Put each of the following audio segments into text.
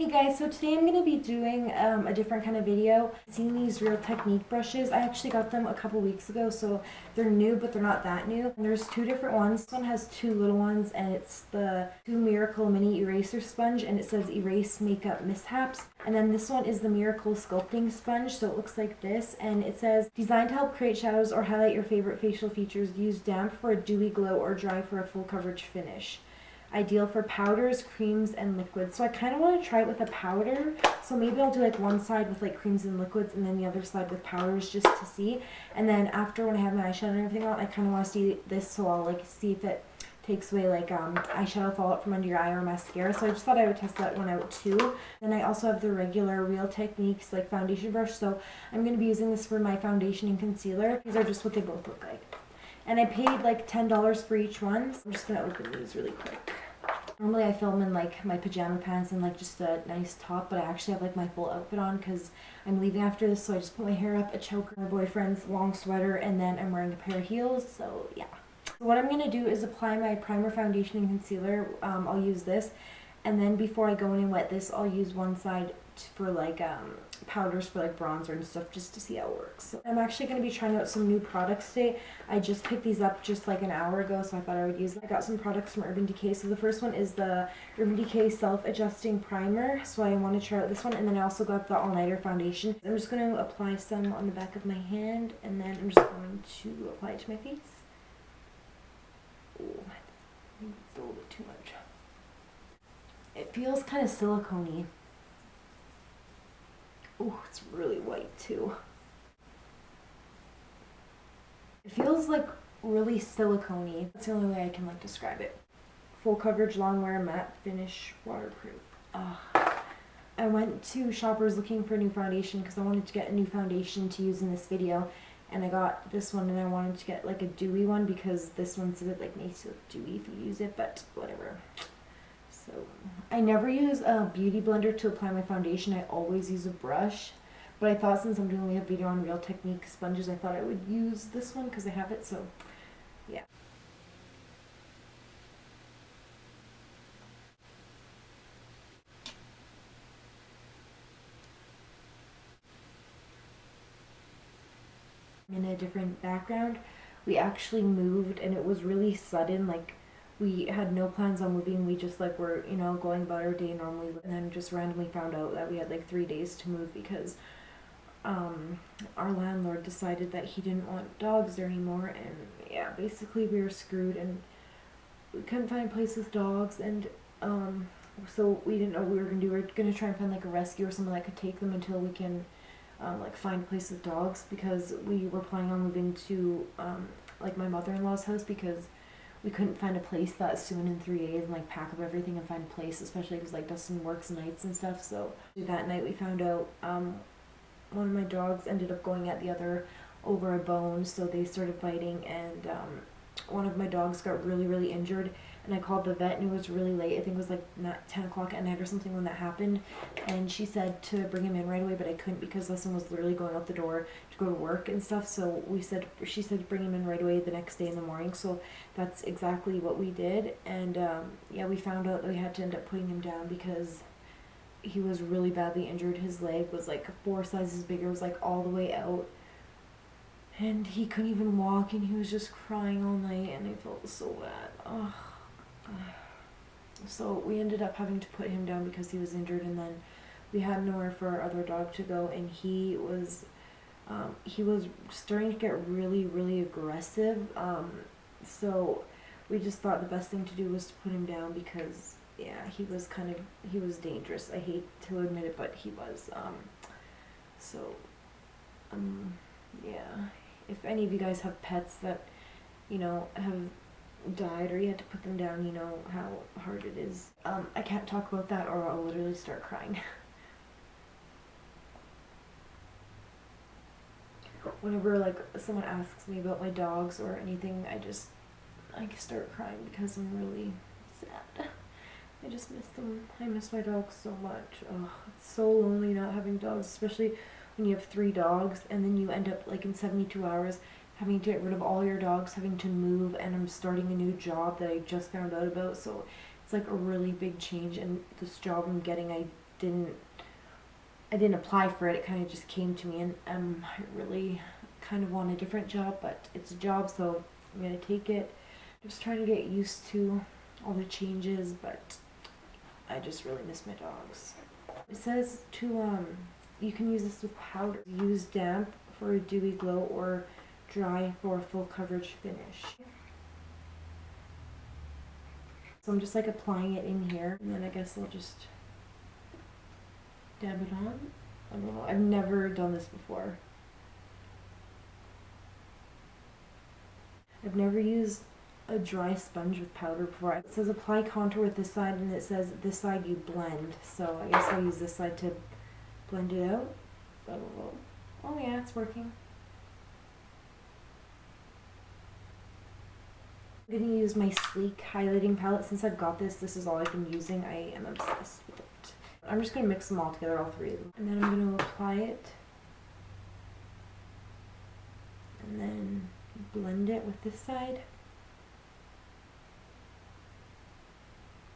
Hey guys, so today I'm going to be doing a different kind of video. Seeing these Real Technique brushes, I actually got them a couple weeks ago, so they're new, but they're not that new. And there's two different ones. This one has two little ones, and it's the Two Miracle Mini Eraser Sponge, and it says Erase Makeup Mishaps. And then this one is the Miracle Sculpting Sponge, so it looks like this, and it says, designed to help create shadows or highlight your favorite facial features. Use damp for a dewy glow or dry for a full coverage finish. Ideal for powders, creams, and liquids. So I kind of want to try it with a powder. So maybe I'll do like one side with like creams and liquids and then the other side with powders just to see. And then after when I have my eyeshadow and everything on, I kind of want to see this, so I'll like see if it takes away like eyeshadow fallout from under your eye or mascara. So I just thought I would test that one out too. Then I also have the regular Real Techniques like foundation brush. So I'm going to be using this for my foundation and concealer. These are just what they both look like. And I paid like $10 for each one. So I'm just going to open these really quick. Normally I film in like my pajama pants and like just a nice top, but I actually have like my full outfit on because I'm leaving after this, so I just put my hair up, a choker, my boyfriend's long sweater, and then I'm wearing a pair of heels, so yeah. So what I'm going to do is apply my primer, foundation, and concealer. I'll use this, and then before I go in and wet this, I'll use one side for like powders for like bronzer and stuff just to see how it works. So I'm actually going to be trying out some new products today. I just picked these up just like an hour ago, so I thought I would use them. I got some products from Urban Decay. So the first one is the Urban Decay Self-Adjusting Primer. So I want to try out this one, and then I also got the All-Nighter Foundation. I'm just going to apply some on the back of my hand, and then I'm just going to apply it to my face. Oh, it's a little bit too much. It feels kind of silicone-y. Oh, it's really white too. It feels like really silicone-y. That's the only way I can like describe it. Full coverage, long wear, matte finish, waterproof. I went to Shoppers looking for a new foundation because I wanted to get a new foundation to use in this video. And I got this one, and I wanted to get like a dewy one because this one's a bit like makes it dewy if you use it, but whatever. So I never use a beauty blender to apply my foundation. I always use a brush. But I thought since I'm doing a video on Real Technique sponges, I thought I would use this one because I have it, so yeah. In a different background, we actually moved, and it was really sudden. Like, we had no plans on moving. We just like were, you know, going about our day normally, and then just randomly found out that we had like 3 days to move because our landlord decided that he didn't want dogs there anymore, and yeah, basically we were screwed, and we couldn't find a place with dogs, and so we didn't know what we were gonna do. We were gonna try and find like a rescue or someone that could take them until we can like find a place with dogs, because we were planning on moving to like my mother-in-law's house because we couldn't find a place that soon in 3 days and like pack up everything and find a place, especially because like Dustin works nights and stuff. So that night we found out one of my dogs ended up going at the other over a bone, so they started fighting, and one of my dogs got really injured, and I called the vet, and it was really late. I think it was like 10 o'clock at night or something when that happened, and she said to bring him in right away, but I couldn't because Dustin was literally going out the door to go to work and stuff. So she said to bring him in right away the next day in the morning, so that's exactly what we did. And yeah, we found out that we had to end up putting him down because he was really badly injured. His leg was like 4 sizes bigger. It was like all the way out, and he couldn't even walk, and he was just crying all night, and I felt so bad. Oh. So we ended up having to put him down because he was injured, and then we had nowhere for our other dog to go, and he was starting to get really aggressive. So we just thought the best thing to do was to put him down because yeah, he was dangerous. I hate to admit it, but he was. Yeah. If any of you guys have pets that, you know, have died or you had to put them down, you know how hard it is. I can't talk about that or I'll literally start crying. Whenever like someone asks me about my dogs or anything, I start crying because I'm really sad. I just miss them. I miss my dogs so much. Oh, it's so lonely not having dogs, especially when you have 3 dogs and then you end up like in 72 hours having to get rid of all your dogs, having to move, and I'm starting a new job that I just found out about, so it's like a really big change, and this job I'm getting, I I didn't apply for it. It kind of just came to me, and I really kind of want a different job, but it's a job, so I'm gonna take it. Just trying to get used to all the changes, but I just really miss my dogs. It says to you can use this with powder. Use damp for a dewy glow or dry for a full coverage finish. So I'm just like applying it in here, and then I guess I'll just dab it on. I don't know. I've never done this before. I've never used a dry sponge with powder before. It says apply contour with this side, and it says this side you blend. So I guess I'll use this side to blend it out. I don't know. Oh yeah, it's working. I'm going to use my Sleek highlighting palette. Since I've got this, this is all I've been using. I am obsessed with it. I'm just going to mix them all together, all three of them. And then I'm going to apply it. And then blend it with this side.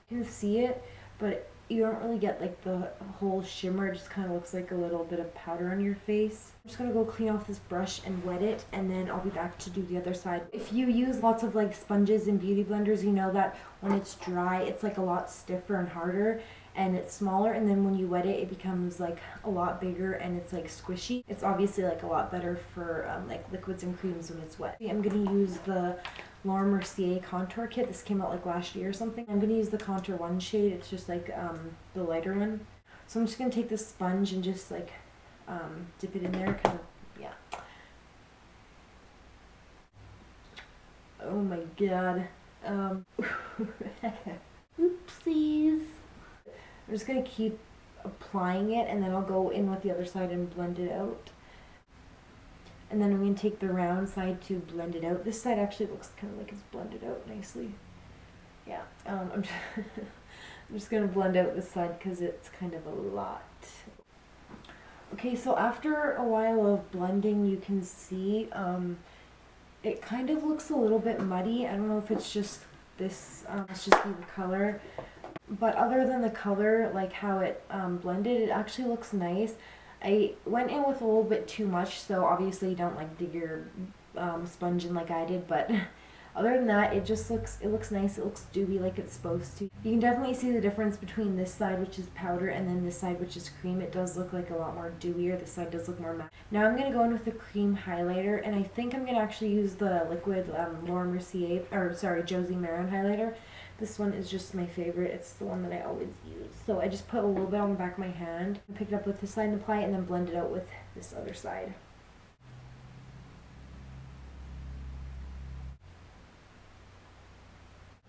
You can see it, but you don't really get like the whole shimmer. It just kind of looks like a little bit of powder on your face. I'm just gonna go clean off this brush and wet it, and then I'll be back to do the other side. If you use lots of like sponges and beauty blenders, you know that when it's dry, it's like a lot stiffer and harder, and it's smaller, and then when you wet it, it becomes like a lot bigger and it's like squishy. It's obviously like a lot better for like liquids and creams when it's wet. I'm gonna use the Laura Mercier contour kit. This came out like last year or something. I'm gonna use the contour 1 shade. It's just like the lighter one. So I'm just gonna take this sponge and just like dip it in there, kind of, yeah. Oh my god. Oopsies. I'm just gonna keep applying it, and then I'll go in with the other side and blend it out. And then I'm going to take the round side to blend it out. This side actually looks kind of like it's blended out nicely. Yeah, I'm just going to blend out this side because it's kind of a lot. Okay, so after a while of blending, you can see it kind of looks a little bit muddy. I don't know if it's just this, it's just the color. But other than the color, like how it blended, it actually looks nice. I went in with a little bit too much, so obviously you don't like dig your sponge in like I did, but other than that, it looks nice. It looks dewy like it's supposed to. You can definitely see the difference between this side, which is powder, and then this side, which is cream. It does look like a lot more dewier. This side does look more matte. Now I'm going to go in with the cream highlighter, and I think I'm going to actually use the liquid Laura Mercier, or sorry, Josie Maran highlighter. This one is just my favorite. It's the one that I always use. So I just put a little bit on the back of my hand, pick it up with this side and apply it, and then blend it out with this other side.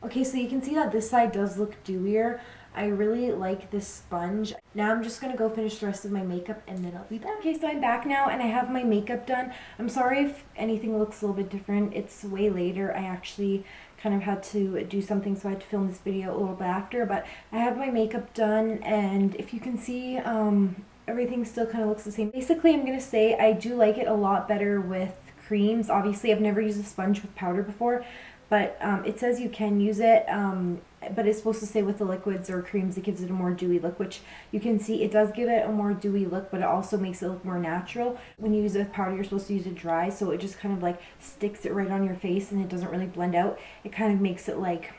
Okay, so you can see that this side does look dewier. I really like this sponge. Now I'm just going to go finish the rest of my makeup, and then I'll be back. Okay, so I'm back now, and I have my makeup done. I'm sorry if anything looks a little bit different. It's way later. I actually kind of had to do something, so I had to film this video a little bit after, but I have my makeup done, and if you can see, everything still kind of looks the same. Basically, I'm going to say I do like it a lot better with creams. Obviously, I've never used a sponge with powder before, but it says you can use it, but it's supposed to say with the liquids or creams it gives it a more dewy look, which you can see it does give it a more dewy look, but it also makes it look more natural. When you use it with powder, you're supposed to use it dry, so it just kind of like sticks it right on your face and it doesn't really blend out. It kind of makes it like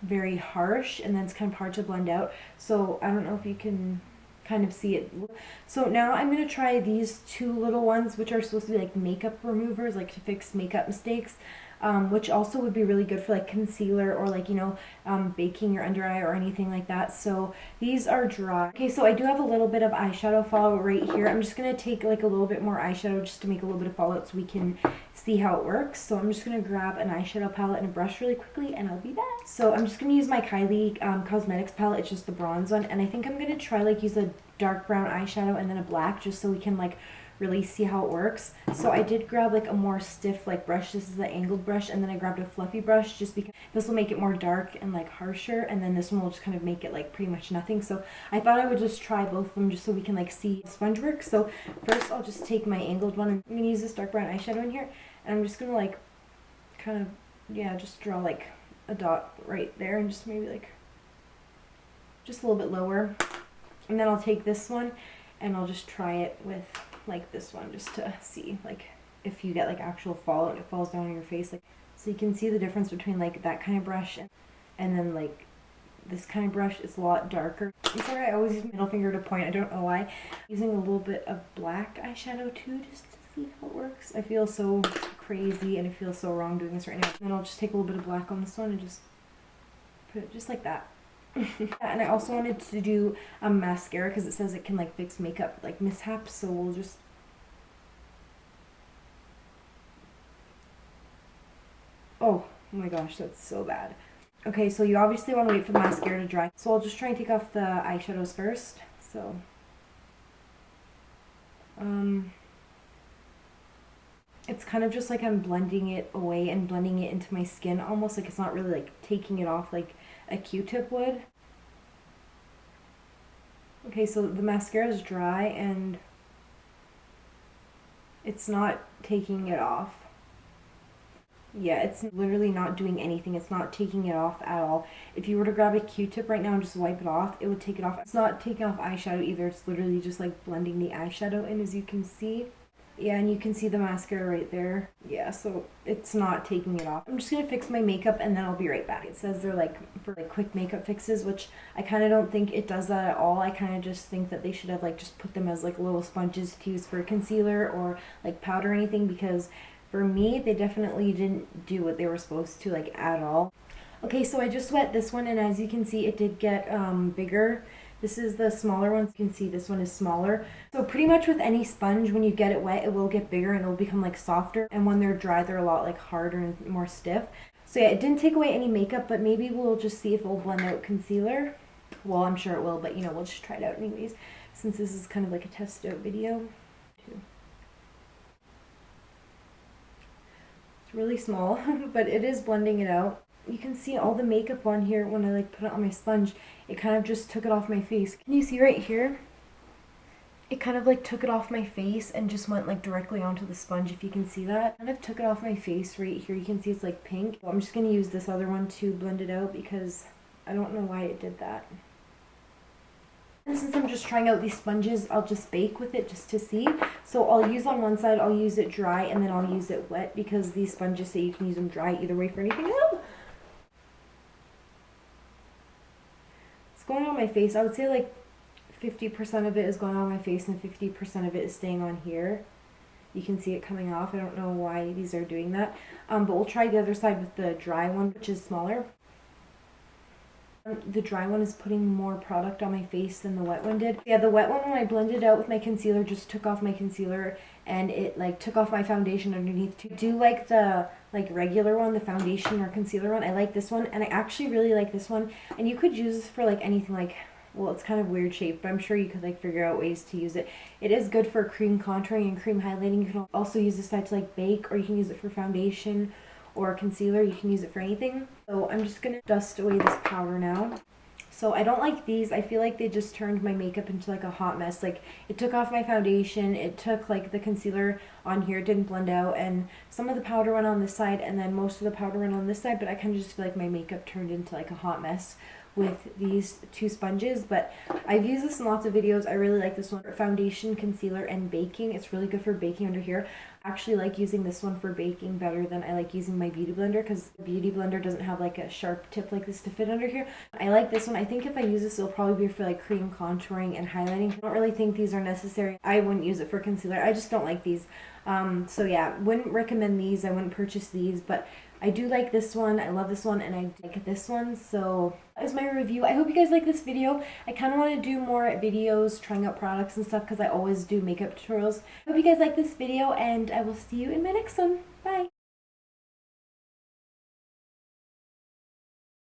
very harsh, and then it's kind of hard to blend out. So I don't know if you can kind of see it. So now I'm going to try these two little ones, which are supposed to be like makeup removers, like to fix makeup mistakes. Which also would be really good for like concealer or like, you know, baking your under eye or anything like that. So these are dry. Okay, so I do have a little bit of eyeshadow fallout right here. I'm just going to take like a little bit more eyeshadow just to make a little bit of fallout so we can see how it works. So I'm just going to grab an eyeshadow palette and a brush really quickly, and I'll be back. So I'm just going to use my Kylie Cosmetics palette. It's just the bronze one, and I think I'm going to try like use a dark brown eyeshadow and then a black just so we can like really see how it works. So I did grab like a more stiff like brush. This is the angled brush, and then I grabbed a fluffy brush just because this will make it more dark and like harsher, and then this one will just kind of make it like pretty much nothing. So I thought I would just try both of them just so we can like see the sponge work. So first I'll just take my angled one, and I'm gonna use this dark brown eyeshadow in here, and I'm just gonna like kind of, yeah, just draw like a dot right there, and just maybe like just a little bit lower. And then I'll take this one and I'll just try it with like this one just to see like if you get like actual fallout, it falls down on your face. Like, so you can see the difference between like that kind of brush and then like this kind of brush is a lot darker. I'm sorry, I always use my middle finger to point. I don't know why. Using a little bit of black eyeshadow too, just to see how it works. I feel so crazy and I feel so wrong doing this right now. And then I'll just take a little bit of black on this one and just put it just like that. And I also wanted to do a mascara because it says it can like fix makeup like mishaps. So we'll just oh my gosh, that's so bad. Okay, so you obviously want to wait for the mascara to dry. So I'll just try and take off the eyeshadows first. So, it's kind of just like I'm blending it away and blending it into my skin. Almost like it's not really like taking it off like a Q-tip would. Okay, so the mascara is dry and it's not taking it off. Yeah, it's literally not doing anything. It's not taking it off at all. If you were to grab a Q-tip right now and just wipe it off, it would take it off. It's not taking off eyeshadow either. It's literally just like blending the eyeshadow in, as you can see. Yeah, and you can see the mascara right there. Yeah, so it's not taking it off. I'm just gonna fix my makeup and then I'll be right back. It says they're like for like quick makeup fixes, which I kind of don't think it does that at all. I kind of just think that they should have like just put them as like little sponges to use for concealer or like powder or anything, because for me, they definitely didn't do what they were supposed to, like, at all. Okay, so I just wet this one, and as you can see, it did get bigger. This is the smaller one. You can see this one is smaller. So pretty much with any sponge, when you get it wet, it will get bigger and it'll become, like, softer. And when they're dry, they're a lot, like, harder and more stiff. So yeah, it didn't take away any makeup, but maybe we'll just see if it'll blend out concealer. Well, I'm sure it will, but, you know, we'll just try it out anyways, since this is kind of like a test out video. Really small, but it is blending it out. You can see all the makeup on here when I like put it on my sponge. It kind of just took it off my face. Can you see right here? It kind of like took it off my face and just went like directly onto the sponge, if you can see that. Kind of took it off my face right here. You can see it's like pink. I'm just going to use this other one to blend it out because I don't know why it did that. And since I'm just trying out these sponges, I'll just bake with it just to see. So I'll use on one side, I'll use it dry, and then I'll use it wet because these sponges say you can use them dry either way for anything. It's going on my face. I would say like 50% of it is going on my face and 50% of it is staying on here. You can see it coming off. I don't know why these are doing that. But we'll try the other side with the dry one, which is smaller. The dry one is putting more product on my face than the wet one did. Yeah, the wet one, when I blended out with my concealer, just took off my concealer and it like took off my foundation underneath too. I do like the like regular one, the foundation or concealer one. I like this one, and I actually really like this one. And you could use this for like anything, like, well, it's kind of weird shape, but I'm sure you could like figure out ways to use it. It is good for cream contouring and cream highlighting. You can also use this side to like bake, or you can use it for foundation or concealer. You can use it for anything. So I'm just gonna dust away this powder now. So I don't like these. I feel like they just turned my makeup into like a hot mess. Like, it took off my foundation, it took like the concealer on here, it didn't blend out, and some of the powder went on this side and then most of the powder went on this side, but I kind of just feel like my makeup turned into like a hot mess with these two sponges. But I've used this in lots of videos. I really like this one for foundation, concealer, and baking. It's really good for baking under here. I actually like using this one for baking better than I like using my beauty blender, because the beauty blender doesn't have like a sharp tip like this to fit under here. I like this one. I think if I use this, it'll probably be for like cream contouring and highlighting. I don't really think these are necessary. I wouldn't use it for concealer. I just don't like these. So yeah, wouldn't recommend these. I wouldn't purchase these, but I do like this one. I love this one, and I like this one. So that was my review. I hope you guys like this video. I kind of want to do more videos trying out products and stuff, because I always do makeup tutorials. I hope you guys like this video, and I will see you in my next one. Bye!